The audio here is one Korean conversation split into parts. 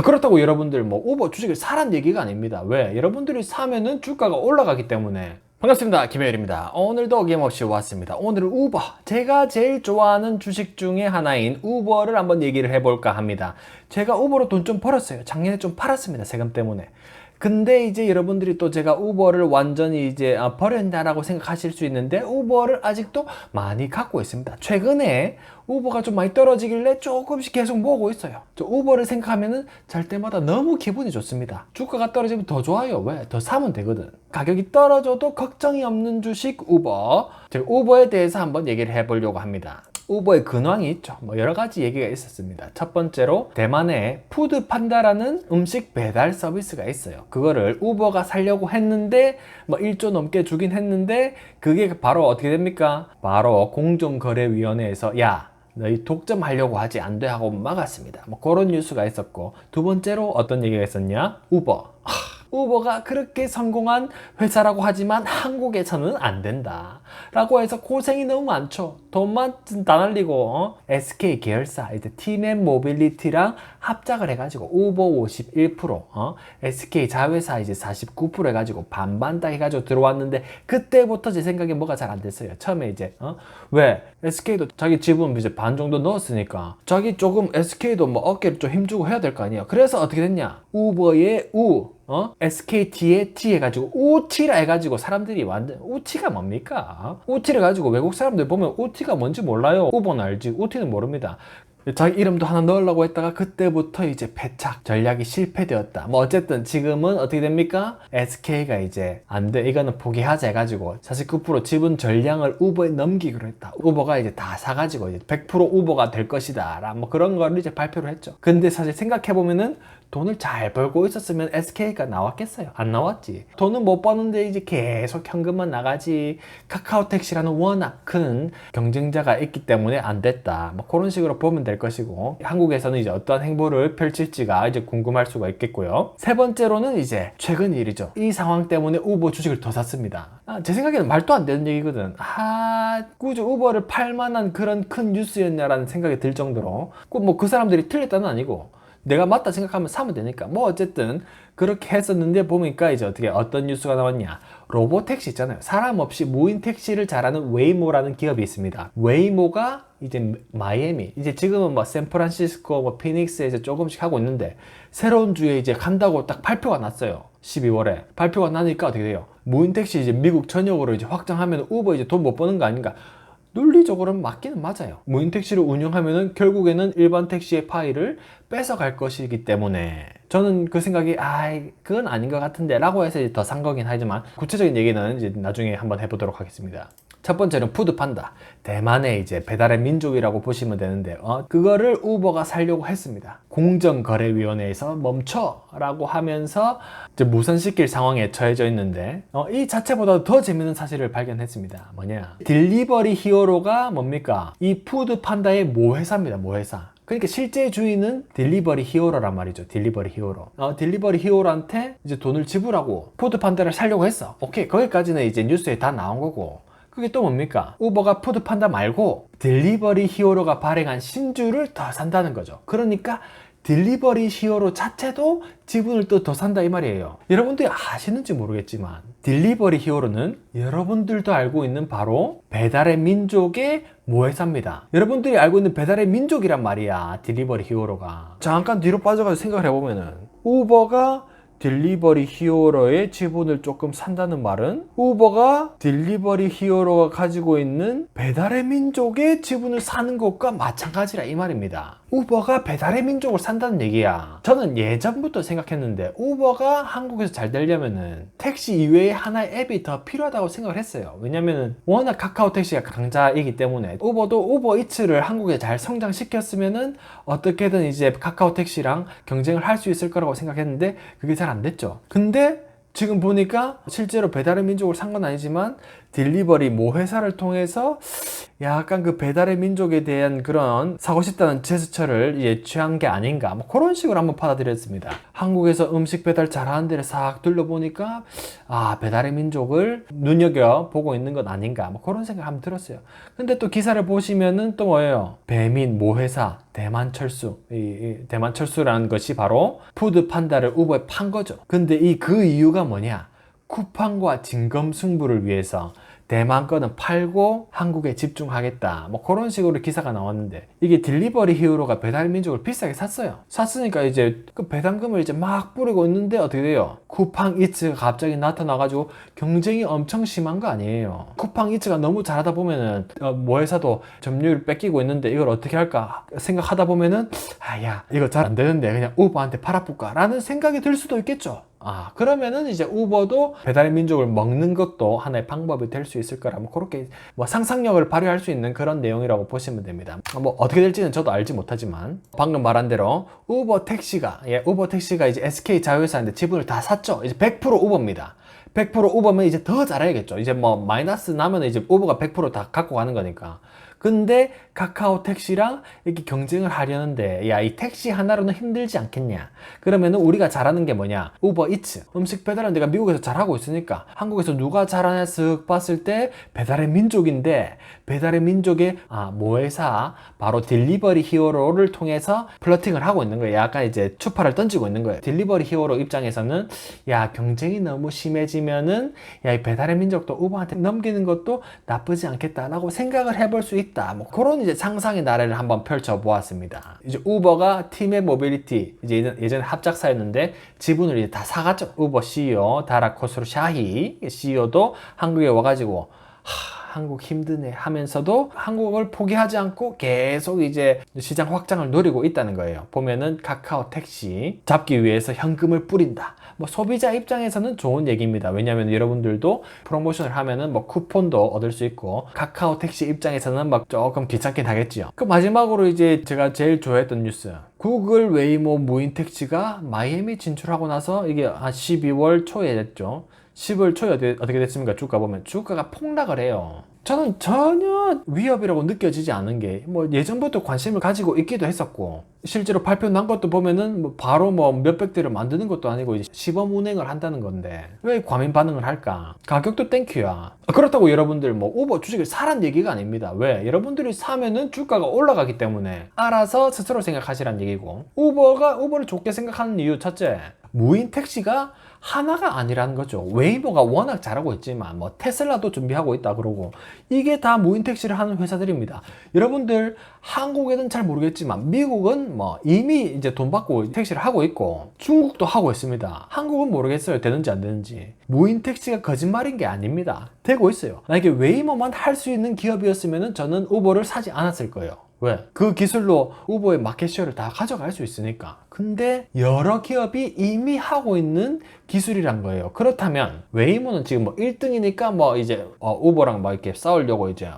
그렇다고 여러분들 뭐 우버 주식을 사란 얘기가 아닙니다. 왜? 여러분들이 사면은 주가가 올라가기 때문에. 반갑습니다. 김혜열입니다. 오늘도 어김없이 왔습니다. 오늘은 우버, 제가 제일 좋아하는 주식 중에 하나인 우버를 한번 얘기를 해볼까 합니다. 제가 우버로 돈 좀 벌었어요. 작년에 좀 팔았습니다. 세금 때문에. 근데 이제 여러분들이 또 제가 우버를 완전히 이제 버렸다라고 생각하실 수 있는데, 우버를 아직도 많이 갖고 있습니다. 최근에 우버가 좀 많이 떨어지길래 조금씩 계속 모으고 있어요. 저 우버를 생각하면은 잘 때마다 너무 기분이 좋습니다. 주가가 떨어지면 더 좋아요. 왜? 더 사면 되거든. 가격이 떨어져도 걱정이 없는 주식 우버. 제가 우버에 대해서 한번 얘기를 해보려고 합니다. 우버의 근황이 있죠. 뭐 여러 가지 얘기가 있었습니다. 첫 번째로 대만에 푸드판다라는 음식 배달 서비스가 있어요. 그거를 우버가 살려고 했는데 뭐 1조 넘게 주긴 했는데, 그게 바로 어떻게 됩니까? 바로 공정거래위원회에서 야, 너희 독점하려고 하지 안 돼 하고 막았습니다. 뭐 그런 뉴스가 있었고, 두 번째로 어떤 얘기가 있었냐? 우버. 우버가 그렇게 성공한 회사라고 하지만 한국에서는 안 된다 라고 해서 고생이 너무 많죠. 돈만 다 날리고 SK 계열사 이제 티넷 모빌리티랑 합작을 해가지고 우버 51%, SK 자회사 이제 49% 해가지고 반반 딱 해가지고 들어왔는데, 그때부터 제 생각에 뭐가 잘 안 됐어요. 처음에 이제 왜? SK도 자기 지분 이제 반 정도 넣었으니까 자기 조금 SK도 뭐 어깨를 좀 힘주고 해야 될 거 아니에요. 그래서 어떻게 됐냐? 우버의 SKT의 T 해가지고 우티라 해가지고 사람들이 완전, 우티가 뭡니까? 우티를 가지고 외국 사람들 보면 우티가 뭔지 몰라요. 우버는 알지 우티는 모릅니다. 자기 이름도 하나 넣으려고 했다가 그때부터 이제 패착 전략이 실패되었다. 뭐 어쨌든 지금은 어떻게 됩니까? SK가 이제 안 돼, 이거는 포기하자 해가지고 49% 지분 전량을 우버에 넘기기로 했다. 우버가 이제 다 사가지고 이제 100% 우버가 될 것이다 라 뭐 그런 거를 이제 발표를 했죠. 근데 사실 생각해보면은 돈을 잘 벌고 있었으면 SK가 나왔겠어요? 안 나왔지. 돈은 못 버는데 이제 계속 현금만 나가지. 카카오택시라는 워낙 큰 경쟁자가 있기 때문에 안 됐다. 뭐 그런 식으로 보면 될 것이고, 한국에서는 이제 어떠한 행보를 펼칠지가 이제 궁금할 수가 있겠고요. 세 번째로는 이제 최근 일이죠. 이 상황 때문에 우버 주식을 더 샀습니다. 제 생각에는 말도 안 되는 얘기거든. 굳이 우버를 팔 만한 그런 큰 뉴스였냐라는 생각이 들 정도로, 뭐 그 사람들이 틀렸다는 아니고 내가 맞다 생각하면 사면 되니까. 뭐 어쨌든 그렇게 했었는데, 보니까 이제 어떤 뉴스가 나왔냐? 로보택시 있잖아요. 사람 없이 무인 택시를 잘하는 웨이모라는 기업이 있습니다. 웨이모가 이제 마이애미, 이제 지금은 뭐 샌프란시스코, 뭐 피닉스에 이제 조금씩 하고 있는데, 새로운 주에 이제 간다고 딱 발표가 났어요. 12월에 발표가 나니까 어떻게 돼요? 무인 택시 이제 미국 전역으로 이제 확장하면 우버 이제 돈 못 버는 거 아닌가? 논리적으로는 맞기는 맞아요. 무인 택시를 운영하면은 결국에는 일반 택시의 파일을 뺏어갈 것이기 때문에, 저는 그 생각이 그건 아닌 것 같은데 라고 해서 더 산 거긴 하지만, 구체적인 얘기는 이제 나중에 한번 해보도록 하겠습니다. 첫 번째는 푸드판다. 대만의 이제 배달의 민족이라고 보시면 되는데, 그거를 우버가 살려고 했습니다. 공정거래위원회에서 멈춰라고 하면서 이제 무산시킬 상황에 처해져 있는데, 이 자체보다 더 재밌는 사실을 발견했습니다. 뭐냐? 딜리버리 히어로가 뭡니까? 이 푸드판다의 모회사입니다. 모회사. 그러니까 실제 주인은 딜리버리 히어로란 말이죠. 딜리버리 히어로. 딜리버리 히어로한테 이제 돈을 지불하고 푸드판다를 살려고 했어. 오케이, 거기까지는 이제 뉴스에 다 나온 거고, 그게 또 뭡니까? 우버가 푸드판다 말고 딜리버리 히어로가 발행한 신주를 더 산다는 거죠. 그러니까 딜리버리 히어로 자체도 지분을 또 더 산다 이 말이에요. 여러분들이 아시는지 모르겠지만, 딜리버리 히어로는 여러분들도 알고 있는 바로 배달의 민족의 모회사입니다. 여러분들이 알고 있는 배달의 민족이란 말이야, 딜리버리 히어로가. 잠깐 뒤로 빠져가지고 생각을 해보면은, 우버가 딜리버리 히어로의 지분을 조금 산다는 말은 우버가 딜리버리 히어로가 가지고 있는 배달의 민족의 지분을 사는 것과 마찬가지라 이 말입니다. 우버가 배달의 민족을 산다는 얘기야. 저는 예전부터 생각했는데, 우버가 한국에서 잘 되려면은 택시 이외에 하나의 앱이 더 필요하다고 생각을 했어요. 왜냐면은 워낙 카카오 택시가 강자이기 때문에, 우버도 우버이츠를 한국에 잘 성장시켰으면은 어떻게든 이제 카카오 택시랑 경쟁을 할 수 있을 거라고 생각했는데, 그게 잘 안 됐죠. 근데 지금 보니까 실제로 배달의 민족을 산 건 아니지만 딜리버리 모 회사를 통해서 약간 그 배달의 민족에 대한 그런 사고 싶다는 제스처를 이제 취한 게 아닌가, 뭐 그런 식으로 한번 받아들였습니다. 한국에서 음식 배달 잘하는 데를 싹 둘러보니까 아, 배달의 민족을 눈여겨보고 있는 건 아닌가, 뭐 그런 생각 한번 들었어요. 근데 또 기사를 보시면은 또 뭐예요? 배민 모 회사 대만철수, 이 대만철수라는 것이 바로 푸드 판다를 우버에 판 거죠. 근데 그 이유가 뭐냐? 쿠팡과 진검승부를 위해서 대만 거는 팔고 한국에 집중하겠다, 뭐 그런 식으로 기사가 나왔는데, 이게 딜리버리 히어로가 배달민족을 비싸게 샀어요. 샀으니까 이제 그 배당금을 이제 막 뿌리고 있는데 어떻게 돼요? 쿠팡 이츠가 갑자기 나타나가지고 경쟁이 엄청 심한 거 아니에요. 쿠팡 이츠가 너무 잘하다 보면은 모 회사도 점유율 뺏기고 있는데 이걸 어떻게 할까 생각하다 보면은 야 이거 잘 안 되는데 그냥 우버한테 팔아볼까 라는 생각이 들 수도 있겠죠. 그러면은 이제 우버도 배달의 민족을 먹는 것도 하나의 방법이 될 수 있을 거라, 뭐 그렇게 뭐 상상력을 발휘할 수 있는 그런 내용이라고 보시면 됩니다. 뭐 어떻게 될지는 저도 알지 못하지만, 방금 말한 대로 우버 택시가 이제 SK 자회사인데 지분을 다 샀죠. 이제 100% 우버입니다. 100% 우버면 이제 더 잘해야겠죠. 이제 뭐 마이너스 나면 이제 우버가 100% 다 갖고 가는 거니까. 근데 카카오 택시랑 이렇게 경쟁을 하려는데, 야, 이 택시 하나로는 힘들지 않겠냐? 그러면은 우리가 잘하는 게 뭐냐? 우버 이츠. 음식 배달은 내가 미국에서 잘하고 있으니까 한국에서 누가 잘하냐 쓱 봤을 때 배달의 민족인데, 배달의 민족의 모 회사 바로 딜리버리 히어로를 통해서 플러팅을 하고 있는 거예요. 약간 이제 추파를 던지고 있는 거예요. 딜리버리 히어로 입장에서는 야, 경쟁이 너무 심해지면은 야, 이 배달의 민족도 우버한테 넘기는 것도 나쁘지 않겠다라고 생각을 해볼 수 있다. 뭐 그런 이제 상상의 나래를 한번 펼쳐 보았습니다. 이제 우버가 팀의 모빌리티, 이제 예전에 합작사였는데 지분을 이제 다 사갔죠. 우버 CEO 다라 코스루샤히 CEO도 한국에 와가지고 한국 힘드네 하면서도 한국을 포기하지 않고 계속 이제 시장 확장을 노리고 있다는 거예요. 보면은 카카오 택시 잡기 위해서 현금을 뿌린다. 뭐 소비자 입장에서는 좋은 얘기입니다. 왜냐하면 여러분들도 프로모션을 하면은 뭐 쿠폰도 얻을 수 있고, 카카오 택시 입장에서는 막 조금 귀찮긴 하겠지요. 그 마지막으로 이제 제가 제일 좋아했던 뉴스, 구글 웨이모 무인 택시가 마이애미 진출하고 나서 이게 한 12월 초에 됐죠. 10월 초에 어떻게 됐습니까? 주가 보면 주가가 폭락을 해요. 저는 전혀 위협이라고 느껴지지 않은 게, 뭐 예전부터 관심을 가지고 있기도 했었고, 실제로 발표 난 것도 보면은 뭐 바로 뭐 몇백 대를 만드는 것도 아니고 이제 시범 운행을 한다는 건데 왜 과민 반응을 할까? 가격도 땡큐야. 그렇다고 여러분들 뭐 우버 주식을 사란 얘기가 아닙니다. 왜? 여러분들이 사면은 주가가 올라가기 때문에 알아서 스스로 생각하시란 얘기고, 우버를 좋게 생각하는 이유 첫째, 무인 택시가 하나가 아니라는 거죠. 웨이모가 워낙 잘하고 있지만 뭐 테슬라도 준비하고 있다 그러고, 이게 다 무인 택시를 하는 회사들입니다. 여러분들 한국에는 잘 모르겠지만 미국은 뭐 이미 이제 돈 받고 택시를 하고 있고, 중국도 하고 있습니다. 한국은 모르겠어요. 되는지 안 되는지. 무인 택시가 거짓말인 게 아닙니다. 되고 있어요. 만약에 웨이모만 할 수 있는 기업이었으면 저는 우버를 사지 않았을 거예요. 왜? 그 기술로 우버의 마켓쉐어를 다 가져갈 수 있으니까. 근데 여러 기업이 이미 하고 있는 기술이란 거예요. 그렇다면 웨이모는 지금 뭐 1등이니까 뭐 이제 우버랑 막 이렇게 싸우려고 이제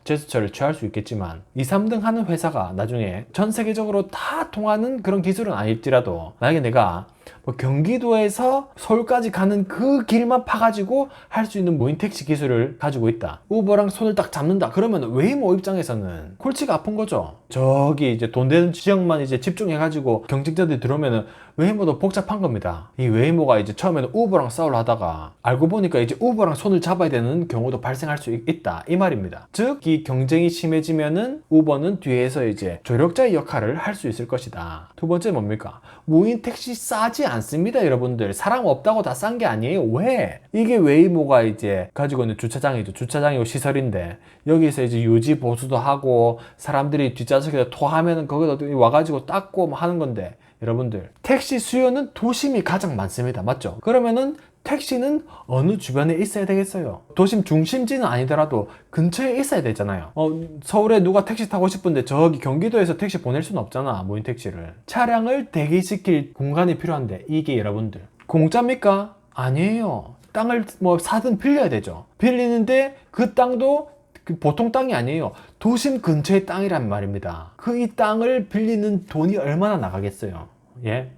제스처를 취할 수 있겠지만, 2, 3등 하는 회사가 나중에 전 세계적으로 다 통하는 그런 기술은 아닐지라도, 만약에 내가 뭐 경기도에서 서울까지 가는 그 길만 파가지고 할 수 있는 무인 택시 기술을 가지고 있다. 우버랑 손을 딱 잡는다. 그러면 웨이모 입장에서는 골치가 아픈 거죠. 저기 이제 돈 되는 지역만 이제 집중해가지고 경쟁자들이 들어오면은 웨이모도 복잡한 겁니다. 이 웨이모가 이제 처음에는 우버랑 싸우려 하다가 알고 보니까 이제 우버랑 손을 잡아야 되는 경우도 발생할 수 있다, 이 말입니다. 즉, 이 경쟁이 심해지면은 우버는 뒤에서 이제 조력자의 역할을 할 수 있을 것이다. 두 번째 뭡니까? 무인 택시 싸지 않습니다, 여러분들. 사람 없다고 다 싼 게 아니에요. 왜? 이게 웨이모가 이제 가지고 있는 주차장이죠. 주차장이고 시설인데, 여기서 이제 유지 보수도 하고 사람들이 뒷좌석에다 토하면은 거기다 와가지고 닦고 뭐 하는 건데, 여러분들 택시 수요는 도심이 가장 많습니다. 맞죠? 그러면은 택시는 어느 주변에 있어야 되겠어요? 도심 중심지는 아니더라도 근처에 있어야 되잖아요. 서울에 누가 택시 타고 싶은데 저기 경기도에서 택시 보낼 수는 없잖아, 무인 택시를. 차량을 대기시킬 공간이 필요한데, 이게 여러분들 공짜입니까? 아니에요. 땅을 뭐 사든 빌려야 되죠. 빌리는데 그 땅도 보통 땅이 아니에요. 도심 근처의 땅이란 말입니다. 그 이 땅을 빌리는 돈이 얼마나 나가겠어요? 예?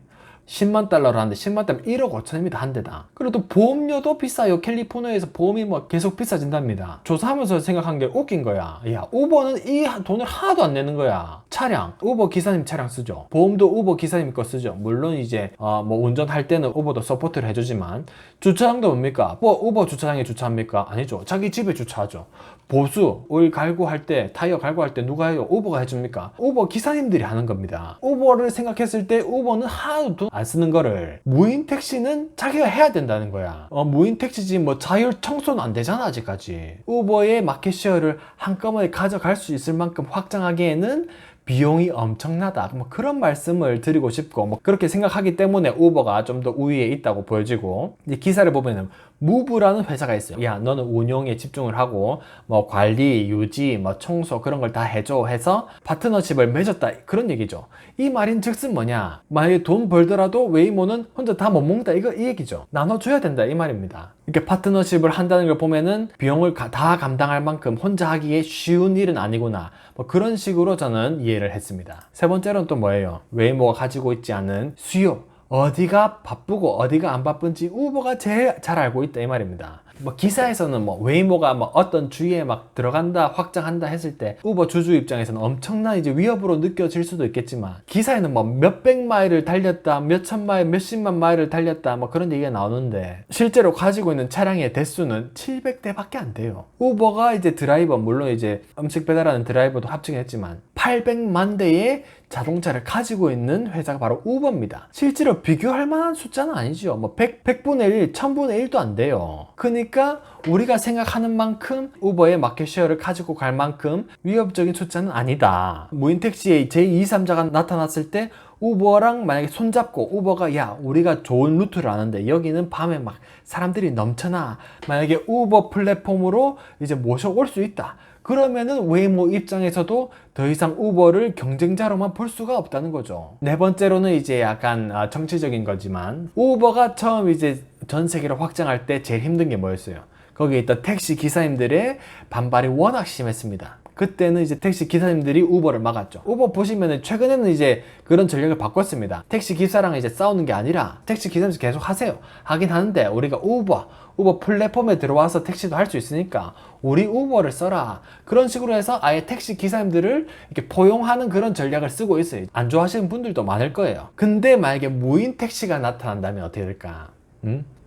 10만 달러를 하는데 10만 달러면 1억 5천입니다. 한 대당. 그리고 또 보험료도 비싸요. 캘리포니아에서 보험이 뭐 계속 비싸진답니다. 조사하면서 생각한 게 웃긴 거야. 야, 우버는 이 돈을 하나도 안 내는 거야. 차량, 우버 기사님 차량 쓰죠. 보험도 우버 기사님 거 쓰죠. 물론 이제 뭐 운전할 때는 우버도 서포트를 해주지만, 주차장도 뭡니까? 뭐 우버 주차장에 주차합니까? 아니죠. 자기 집에 주차하죠. 보수, 오일 갈고할 때, 타이어 갈고할 때 누가 해요? 우버가 해줍니까? 우버 기사님들이 하는 겁니다. 우버를 생각했을 때 우버는 하나도 돈 안 쓰는 거를, 무인 택시는 자기가 해야 된다는 거야. 무인 택시지 뭐 자율 청소는 안 되잖아 아직까지. 우버의 마켓쉐어를 한꺼번에 가져갈 수 있을 만큼 확장하기에는 비용이 엄청나다. 뭐 그런 말씀을 드리고 싶고, 뭐 그렇게 생각하기 때문에 우버가 좀 더 우위에 있다고 보여지고, 이제 기사를 보면은 무브라는 회사가 있어요. 야, 너는 운용에 집중을 하고 뭐 관리, 유지, 뭐 청소 그런 걸 다 해줘 해서 파트너십을 맺었다, 그런 얘기죠. 이 말인즉슨 뭐냐? 만약에 돈 벌더라도 웨이모는 혼자 다 못 먹는다, 이 얘기죠. 나눠줘야 된다, 이 말입니다. 이렇게 파트너십을 한다는 걸 보면은 비용을 다 감당할 만큼 혼자 하기에 쉬운 일은 아니구나, 뭐 그런 식으로 저는 이해를 했습니다. 세 번째로는 또 뭐예요? 웨이모가 가지고 있지 않은 수요, 어디가 바쁘고 어디가 안 바쁜지 우버가 제일 잘 알고 있다, 이 말입니다. 뭐 기사에서는 뭐 웨이모가 뭐 어떤 주위에 막 들어간다, 확장한다 했을 때 우버 주주 입장에서는 엄청난 이제 위협으로 느껴질 수도 있겠지만, 기사에는 뭐 몇백 마일을 달렸다, 몇천 마일, 몇십만 마일을 달렸다, 뭐 그런 얘기가 나오는데, 실제로 가지고 있는 차량의 대수는 700대밖에 안 돼요. 우버가 이제 드라이버, 물론 이제 음식 배달하는 드라이버도 합치했지만 800만 대의 자동차를 가지고 있는 회사가 바로 우버입니다. 실제로 비교할 만한 숫자는 아니죠. 뭐 100분의 1, 1000분의 1도 안 돼요. 그러니까 우리가 생각하는 만큼 우버의 마켓쉐어를 가지고 갈 만큼 위협적인 숫자는 아니다. 무인택시의 제2, 3자가 나타났을 때 우버랑 만약에 손잡고, 우버가 야, 우리가 좋은 루트를 아는데 여기는 밤에 막 사람들이 넘쳐나, 만약에 우버 플랫폼으로 이제 모셔올 수 있다, 그러면은 웨이모 입장에서도 더 이상 우버를 경쟁자로만 볼 수가 없다는 거죠. 네 번째로는 이제 약간 정치적인 거지만, 우버가 처음 이제 전 세계로 확장할 때 제일 힘든 게 뭐였어요? 거기에 있던 택시 기사님들의 반발이 워낙 심했습니다. 그때는 이제 택시 기사님들이 우버를 막았죠. 우버 보시면은 최근에는 이제 그런 전략을 바꿨습니다. 택시 기사랑 이제 싸우는 게 아니라 택시 기사님들 계속 하세요. 하긴 하는데 우리가 우버 플랫폼에 들어와서 택시도 할 수 있으니까 우리 우버를 써라. 그런 식으로 해서 아예 택시 기사님들을 이렇게 포용하는 그런 전략을 쓰고 있어요. 안 좋아하시는 분들도 많을 거예요. 근데 만약에 무인 택시가 나타난다면 어떻게 될까?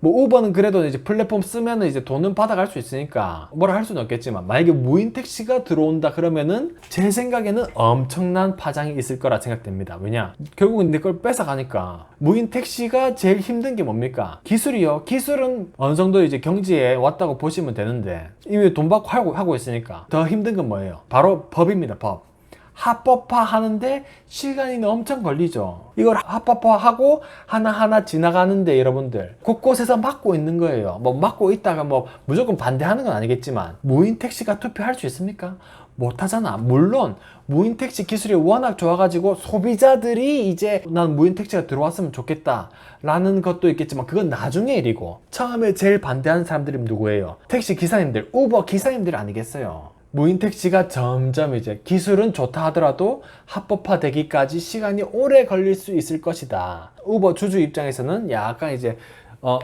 뭐 우버는 그래도 이제 플랫폼 쓰면은 이제 돈은 받아갈 수 있으니까 뭐라 할 수는 없겠지만, 만약에 무인 택시가 들어온다 그러면은 제 생각에는 엄청난 파장이 있을 거라 생각됩니다. 왜냐? 결국은 내 걸 뺏어가니까. 무인 택시가 제일 힘든 게 뭡니까? 기술이요. 기술은 어느 정도 이제 경지에 왔다고 보시면 되는데, 이미 돈 받고 하고 있으니까 더 힘든 건 뭐예요? 바로 법입니다. 법. 합법화 하는데 시간이 엄청 걸리죠. 이걸 합법화하고 하나하나 지나가는데 여러분들 곳곳에서 막고 있는 거예요. 뭐 막고 있다가 뭐 무조건 반대하는 건 아니겠지만, 무인 택시가 투표할 수 있습니까? 못하잖아. 물론 무인 택시 기술이 워낙 좋아가지고 소비자들이 이제 난 무인 택시가 들어왔으면 좋겠다 라는 것도 있겠지만, 그건 나중에 일이고, 처음에 제일 반대하는 사람들이 누구예요? 택시 기사님들, 우버 기사님들 아니겠어요? 무인 택시가 점점 이제 기술은 좋다 하더라도 합법화되기까지 시간이 오래 걸릴 수 있을 것이다. 우버 주주 입장에서는 약간 이제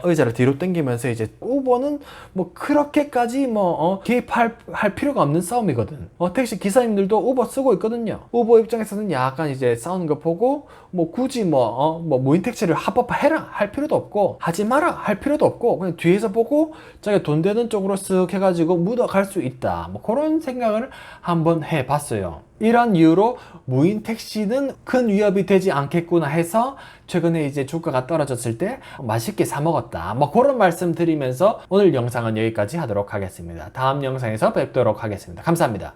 의자를 뒤로 당기면서, 이제 우버는 뭐 그렇게까지 개입할 필요가 없는 싸움이거든. 택시 기사님들도 우버 쓰고 있거든요. 우버 입장에서는 약간 이제 싸우는 거 보고 뭐 굳이 무인 택시를 합법화해라 할 필요도 없고, 하지 마라 할 필요도 없고, 그냥 뒤에서 보고 자기가 돈 되는 쪽으로 쓱 해가지고 묻어갈 수 있다, 뭐 그런 생각을 한번 해봤어요. 이런 이유로 무인 택시는 큰 위협이 되지 않겠구나 해서 최근에 이제 주가가 떨어졌을 때 맛있게 사 먹었다, 뭐 그런 말씀 드리면서 오늘 영상은 여기까지 하도록 하겠습니다. 다음 영상에서 뵙도록 하겠습니다. 감사합니다.